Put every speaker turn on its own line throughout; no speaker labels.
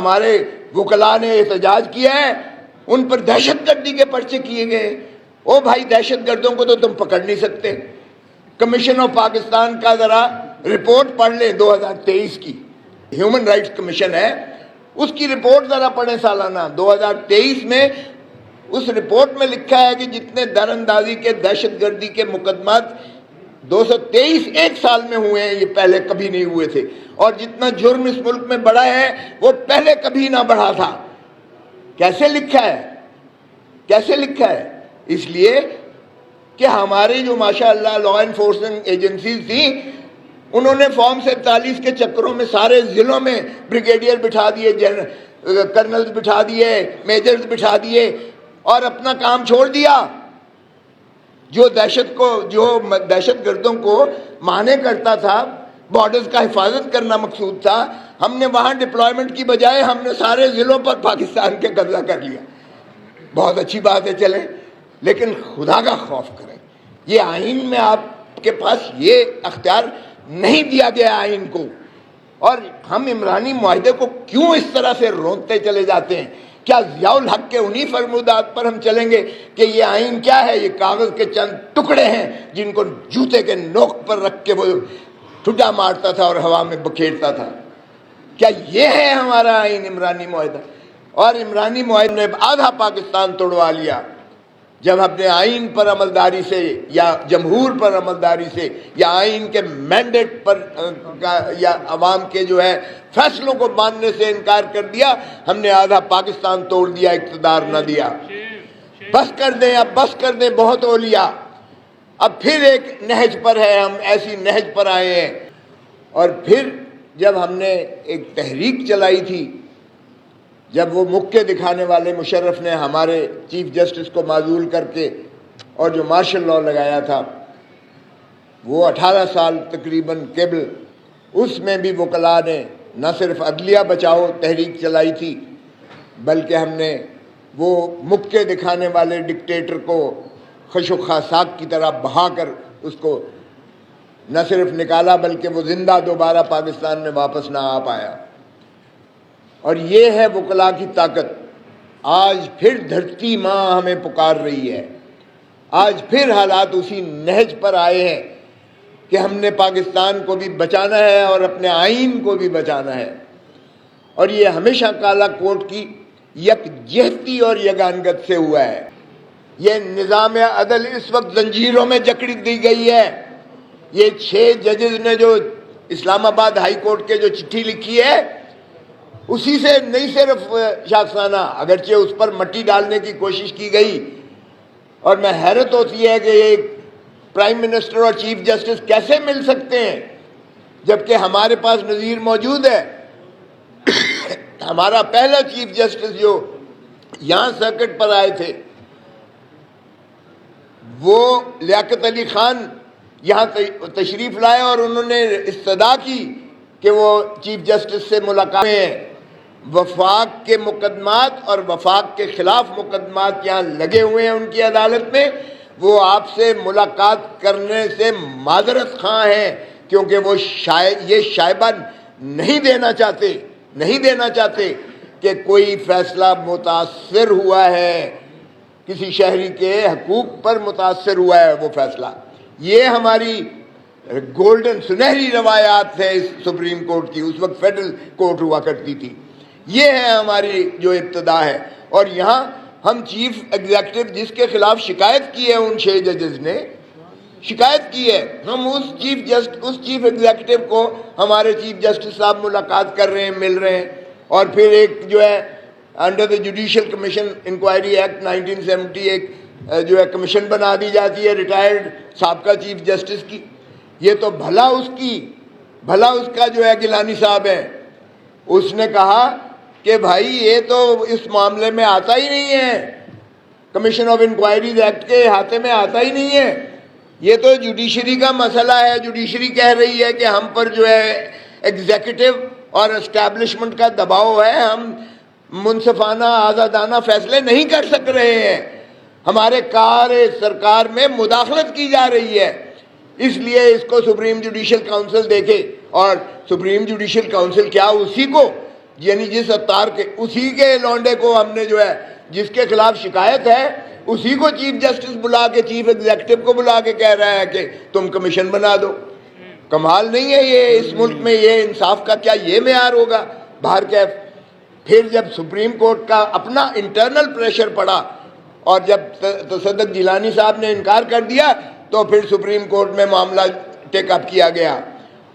ہمارے وکلاء نے احتجاج کیا ہے ان پر دہشت گردی کے پرچے کیے گئے۔ او بھائی، دہشت گردوں کو تو تم پکڑ نہیں سکتے۔ کمیشن آف پاکستان کا ذرا رپورٹ پڑھ لیں 2023 کی، ہیومن رائٹس کمیشن ہے، اس کی رپورٹ ذرا پڑھیں سالانہ 2023 میں۔ اس رپورٹ میں لکھا ہے کہ جتنے در اندازی کے دہشت گردی کے مقدمات 223 ایک سال میں ہوئے ہیں، یہ پہلے کبھی نہیں ہوئے تھے، اور جتنا جرم اس ملک میں بڑھا ہے وہ پہلے کبھی نہ بڑھا تھا۔ کیسے لکھا ہے؟ کیسے لکھا ہے؟ اس لیے کہ ہماری جو ماشاءاللہ لا انفورسمنٹ ایجنسیز تھیں، انہوں نے فارم 47 کے چکروں میں سارے ضلعوں میں بریگیڈیئر بٹھا دیے، کرنلز بٹھا دیے، میجرز بٹھا دیے، اور اپنا کام چھوڑ دیا۔ جو دہشت گردوں کو مانے کرتا تھا، بارڈرز کا حفاظت کرنا مقصود تھا، ہم نے وہاں ڈپلائمنٹ کی بجائے ہم نے سارے ضلعوں پر پاکستان کے قبضہ کر لیا۔ بہت اچھی بات ہے، چلیں، لیکن خدا کا خوف کریں۔ یہ آئین میں آپ کے پاس یہ اختیار نہیں دیا گیا آئین کو، اور ہم عمرانی معاہدے کو کیوں اس طرح سے رونتے چلے جاتے ہیں؟ کیا ضیاء الحق کے انہی فرمودات پر ہم چلیں گے کہ یہ آئین کیا ہے؟ یہ کاغذ کے چند ٹکڑے ہیں جن کو جوتے کے نوک پر رکھ کے وہ ٹھڈا مارتا تھا اور ہوا میں بکھیرتا تھا۔ کیا یہ ہے ہمارا آئین عمرانی معاہدہ؟ اور عمرانی معاہدے نے آدھا پاکستان توڑوا لیا جب اپنے آئین پر عملداری سے یا جمہور پر عملداری سے یا آئین کے مینڈیٹ پر یا عوام کے جو ہے فیصلوں کو ماننے سے انکار کر دیا، ہم نے آدھا پاکستان توڑ دیا، اقتدار نہ دیا۔ بس کر دیں، اب بس کر دیں، بہت ہو لیا۔ اب پھر ایک نہج پر ہے، ہم ایسی نہج پر آئے ہیں۔ اور پھر جب ہم نے ایک تحریک چلائی تھی، جب وہ مکے دکھانے والے مشرف نے ہمارے چیف جسٹس کو معزول کر کے اور جو مارشل لاء لگایا تھا، وہ 18 سال تقریباً قبل، اس میں بھی وکلاء نے نہ صرف عدلیہ بچاؤ تحریک چلائی تھی، بلکہ ہم نے وہ مکے دکھانے والے ڈکٹیٹر کو خش و خاصاک کی طرح بہا کر اس کو نہ صرف نکالا بلکہ وہ زندہ دوبارہ پاکستان میں واپس نہ آ پایا۔ اور یہ ہے وکلاء کی طاقت۔ آج پھر دھرتی ماں ہمیں پکار رہی ہے، آج پھر حالات اسی نہج پر آئے ہیں کہ ہم نے پاکستان کو بھی بچانا ہے اور اپنے آئین کو بھی بچانا ہے۔ اور یہ ہمیشہ کالا کوٹ کی یکجہتی اور یگانگت سے ہوا ہے۔ یہ نظام عدل اس وقت زنجیروں میں جکڑ دی گئی ہے۔ یہ 6 ججز نے جو اسلام آباد ہائی کورٹ کے جو چٹھی لکھی ہے، اسی سے نہیں صرف شاخسانہ، اگرچہ اس پر مٹی ڈالنے کی کوشش کی گئی، اور میں حیرت ہوتی ہے کہ ایک پرائم منسٹر اور چیف جسٹس کیسے مل سکتے ہیں جبکہ ہمارے پاس نظیر موجود ہے۔ ہمارا پہلا چیف جسٹس جو یہاں سرکٹ پر آئے تھے، وہ لیاقت علی خان یہاں تشریف لائے اور انہوں نے استدعا کی کہ وہ چیف جسٹس سے ملاقات میں وفاق کے مقدمات اور وفاق کے خلاف مقدمات یہاں لگے ہوئے ہیں ان کی عدالت میں، وہ آپ سے ملاقات کرنے سے معذرت خواہ ہیں، کیونکہ وہ یہ شائبہ نہیں دینا چاہتے کہ کوئی فیصلہ متاثر ہوا ہے، کسی شہری کے حقوق پر متاثر ہوا ہے وہ فیصلہ۔ یہ ہماری گولڈن سنہری روایات ہے اس سپریم کورٹ کی، اس وقت فیڈرل کورٹ ہوا کرتی تھی۔ یہ ہے ہماری جو ابتدا ہے۔ اور یہاں ہم چیف ایگزیکٹو جس کے خلاف شکایت کی ہے، ان 6 ججز نے شکایت کی ہے، ہم اس چیف ایگزیکٹو کو ہمارے چیف جسٹس صاحب ملاقات کر رہے ہیں، مل رہے ہیں، اور پھر ایک جو ہے under the judicial commission inquiry act 1970 ایک جو ہے کمیشن بنا دی جاتی ہے ریٹائرڈ سابقہ چیف جسٹس کی۔ یہ تو بھلا اس کا جو ہے گیلانی صاحب ہے، اس نے کہا کہ بھائی یہ تو اس معاملے میں آتا ہی نہیں ہے، کمیشن آف انکوائریز ایکٹ کے احاطے میں آتا ہی نہیں ہے، یہ تو جوڈیشری کا مسئلہ ہے۔ جوڈیشری کہہ رہی ہے کہ ہم پر جو ہے ایگزیکٹو اور اسٹیبلشمنٹ کا دباؤ ہے، ہم منصفانہ آزادانہ فیصلے نہیں کر سک رہے ہیں، ہمارے کار سرکار میں مداخلت کی جا رہی ہے، اس لیے اس کو سپریم جوڈیشل کاؤنسل دیکھے۔ اور سپریم جوڈیشل کاؤنسل کیا اسی کو یعنی جس عطار کے اسی کے لونڈے کو ہم نے جو ہے جس کے خلاف شکایت ہے اسی کو چیف جسٹس بلا کے چیف ایگزیکٹو کو بلا کے کہہ رہا ہے کہ تم کمیشن بنا دو. کمال نہیں ہے یہ اس ملک میں یہ انصاف کا کیا یہ معیار ہوگا؟ باہر کیف. پھر جب سپریم کورٹ کا اپنا انٹرنل پریشر پڑا اور جب تصدق جیلانی صاحب نے انکار کر دیا تو پھر سپریم کورٹ میں معاملہ ٹیک اپ کیا گیا.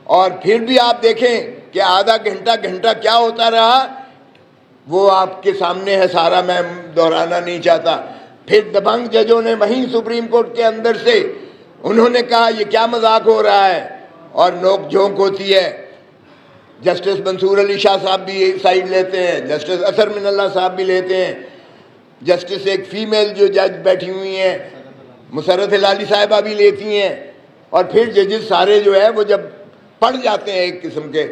اور پھر بھی آپ دیکھیں کہ آدھا گھنٹہ کیا ہوتا رہا وہ آپ کے سامنے ہے سارا، میں دہرانا نہیں چاہتا. پھر دبنگ ججوں نے وہیں سپریم کورٹ کے اندر سے انہوں نے کہا یہ کیا مذاق ہو رہا ہے اور نوک جھونک ہوتی ہے. جسٹس منصور علی شاہ صاحب بھی سائڈ لیتے ہیں، جسٹس اثر من اللہ صاحب بھی لیتے ہیں، جسٹس ایک فیمیل جو جج بیٹھی ہوئی ہیں مسرت ہلالی صاحبہ بھی لیتی ہیں. اور پھر ججز سارے جو ہے وہ جب پڑھ جاتے ہیں ایک قسم کے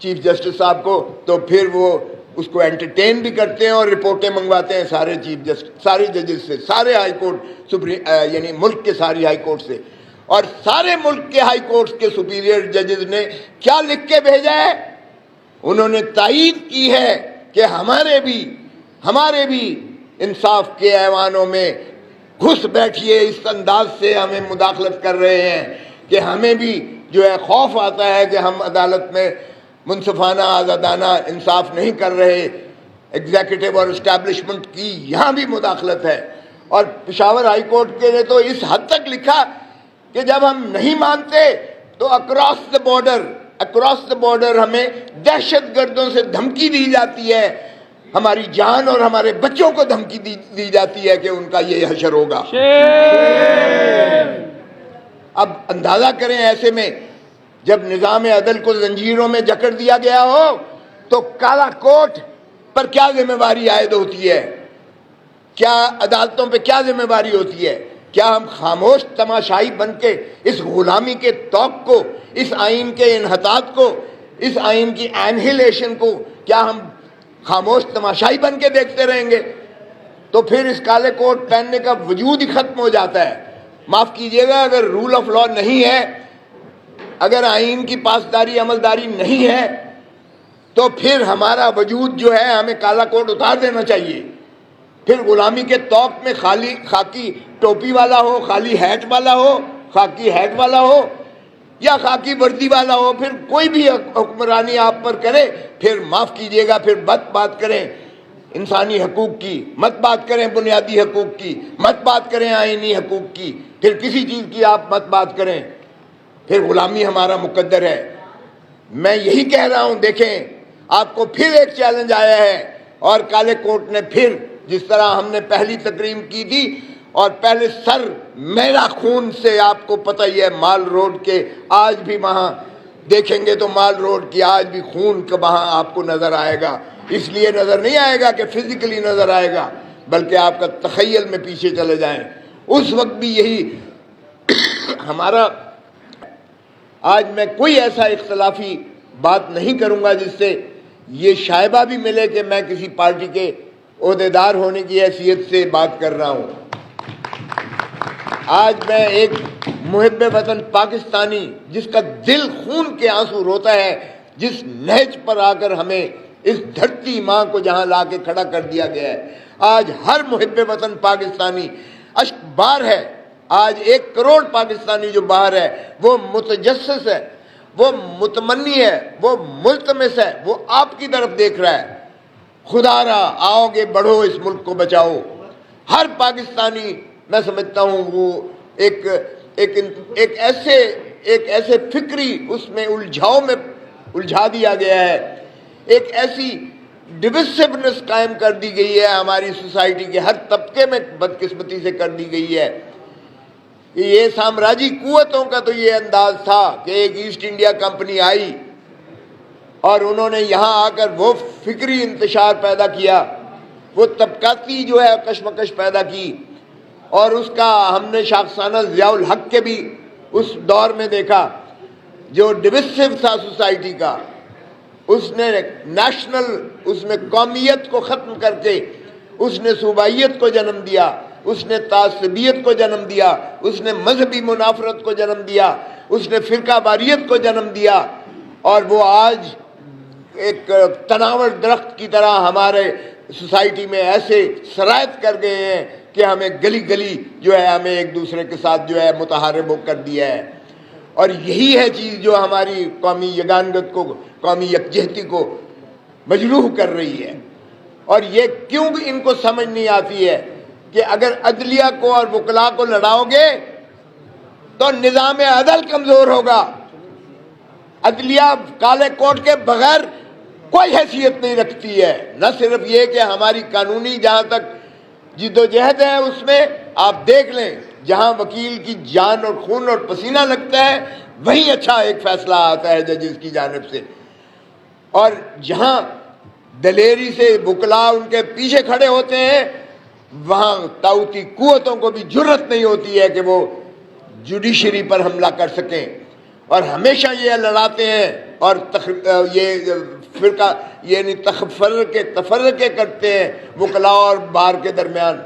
چیف جسٹس صاحب کو تو پھر وہ اس کو انٹرٹین بھی کرتے ہیں اور رپورٹیں منگواتے ہیں سارے چیف جسٹس سارے ججز سے، سارے ہائی کورٹ یعنی ملک کے ساری ہائی کورٹ سے. اور سارے ملک کے ہائی کورٹس کے سپیریئر ججز نے کیا لکھ کے بھیجا ہے؟ انہوں نے تائید کی ہے کہ ہمارے بھی انصاف کے ایوانوں میں گھس بیٹھیے اس انداز سے ہمیں مداخلت کر رہے ہیں کہ ہمیں بھی جو ہے خوف آتا ہے کہ ہم عدالت میں منصفانہ آزادانہ انصاف نہیں کر رہے. ایگزیکٹو اور اسٹیبلشمنٹ کی یہاں بھی مداخلت ہے. اور پشاور ہائی کورٹ کے نے تو اس حد تک لکھا کہ جب ہم نہیں مانتے تو اکراس دا بارڈر ہمیں دہشت گردوں سے دھمکی دی جاتی ہے، ہماری جان اور ہمارے بچوں کو دھمکی دی جاتی ہے کہ ان کا یہ حشر ہوگا. اب اندازہ کریں ایسے میں جب نظام عدل کو زنجیروں میں جکڑ دیا گیا ہو تو کالا کوٹ پر کیا ذمہ داری عائد ہوتی ہے؟ کیا عدالتوں پہ کیا ذمہ داری ہوتی ہے؟ کیا ہم خاموش تماشائی بن کے اس غلامی کے طوق کو، اس آئین کے انحطاط کو، اس آئین کی اینہیلیشن کو کیا ہم خاموش تماشائی بن کے دیکھتے رہیں گے؟ تو پھر اس کالے کوٹ پہننے کا وجود ہی ختم ہو جاتا ہے. معاف کیجئے گا اگر رول آف لا نہیں ہے، اگر آئین کی پاسداری عملداری نہیں ہے تو پھر ہمارا وجود جو ہے ہمیں کالا کوٹ اتار دینا چاہیے. پھر غلامی کے طوق میں خاکی ٹوپی والا ہو، خالی ہیٹ والا ہو، خاکی ہیٹ والا ہو یا خاکی وردی والا ہو، پھر کوئی بھی حکمرانی آپ پر کرے پھر معاف کیجئے گا پھر بات کریں انسانی حقوق کی، مت بات کریں بنیادی حقوق کی، مت بات کریں آئینی حقوق کی، پھر کسی چیز کی آپ مت بات کریں. پھر غلامی ہمارا مقدر ہے. میں یہی کہہ رہا ہوں، دیکھیں آپ کو پھر ایک چیلنج آیا ہے اور کالے کوٹ نے پھر جس طرح ہم نے پہلی تقریم کی تھی اور پہلے سر میرا خون سے آپ کو پتہ ہی ہے مال روڈ کے آج بھی وہاں دیکھیں گے تو مال روڈ کی آج بھی خون کا وہاں آپ کو نظر آئے گا. اس لیے نظر نہیں آئے گا کہ فزیکلی نظر آئے گا بلکہ آپ کا تخیل میں پیچھے چلے جائیں. اس وقت بھی یہی ہمارا. آج میں کوئی ایسا اختلافی بات نہیں کروں گا جس سے یہ شائبہ بھی ملے کہ میں کسی پارٹی کے عہدیدار ہونے کی حیثیت سے بات کر رہا ہوں. آج میں ایک محب وطن پاکستانی جس کا دل خون کے آنسو روتا ہے، جس نہج پر آ کر ہمیں اس دھرتی ماں کو جہاں لا کے کھڑا کر دیا گیا ہے، آج ہر محب وطن پاکستانی اشک بار ہے. آج 1 کروڑ پاکستانی جو باہر ہے وہ متجسس ہے، وہ متمنی ہے، وہ ملتمس ہے، وہ آپ کی طرف دیکھ رہا ہے. خدا را آؤ گے بڑھو اس ملک کو بچاؤ. ہر پاکستانی میں سمجھتا ہوں وہ ایک ایسے فکری اس میں الجھاؤ میں الجھا دیا گیا ہے، ایک ایسی ڈویسونس قائم کر دی گئی ہے ہماری سوسائٹی کے ہر طبقے میں بدقسمتی سے کر دی گئی ہے. یہ سامراجی قوتوں کا تو یہ انداز تھا کہ ایک ایسٹ انڈیا کمپنی آئی اور انہوں نے یہاں آ کر وہ فکری انتشار پیدا کیا، وہ طبقاتی جو ہے کشمکش پیدا کی. اور اس کا ہم نے شاخسانہ ضیاء الحق کے بھی اس دور میں دیکھا جو ڈویسو تھا سوسائٹی کا. اس نے نیشنل اس میں قومیت کو ختم کر کے اس نے صوبائیت کو جنم دیا، اس نے تعصبیت کو جنم دیا، اس نے مذہبی منافرت کو جنم دیا، اس نے فرقہ واریت کو جنم دیا. اور وہ آج ایک تناور درخت کی طرح ہمارے سوسائٹی میں ایسے سرایت کر گئے ہیں کہ ہمیں گلی گلی جو ہے ہمیں ایک دوسرے کے ساتھ جو ہے متحارب کر دیا ہے. اور یہی ہے چیز جو ہماری قومی یگانگت کو، قومی یکجہتی کو مجروح کر رہی ہے. اور یہ کیوں ان کو سمجھ نہیں آتی ہے کہ اگر عدلیہ کو اور وکلاء کو لڑاؤ گے تو نظام عدل کمزور ہوگا. عدلیہ کالے کوٹ کے بغیر کوئی حیثیت نہیں رکھتی ہے. نہ صرف یہ کہ ہماری قانونی جہاں تک جد و جہد ہے اس میں آپ دیکھ لیں، جہاں وکیل کی جان اور خون اور پسینہ لگتا ہے وہیں اچھا ایک فیصلہ آتا ہے ججز کی جانب سے. اور جہاں دلیری سے وکلاء ان کے پیچھے کھڑے ہوتے ہیں وہاں طاغوتی قوتوں کو بھی جرت نہیں ہوتی ہے کہ وہ جوڈیشری پر حملہ کر سکیں. اور ہمیشہ یہ لڑاتے ہیں اور یہ فرقہ یعنی تفرقے کرتے ہیں وکلاء اور بار کے درمیان.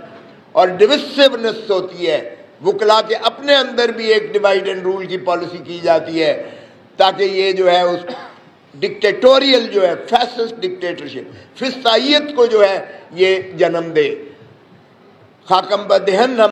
اور ڈویسونس ہوتی ہے، وکلاء کے اپنے اندر بھی ایک ڈیوائڈ اینڈ رول کی پالیسی کی جاتی ہے تاکہ یہ جو ہے اس ڈکٹیٹوریل جو ہے فیسسٹ ڈکٹیٹرشپ، فسطائیت کو جو ہے یہ جنم دے. خاکم بدہن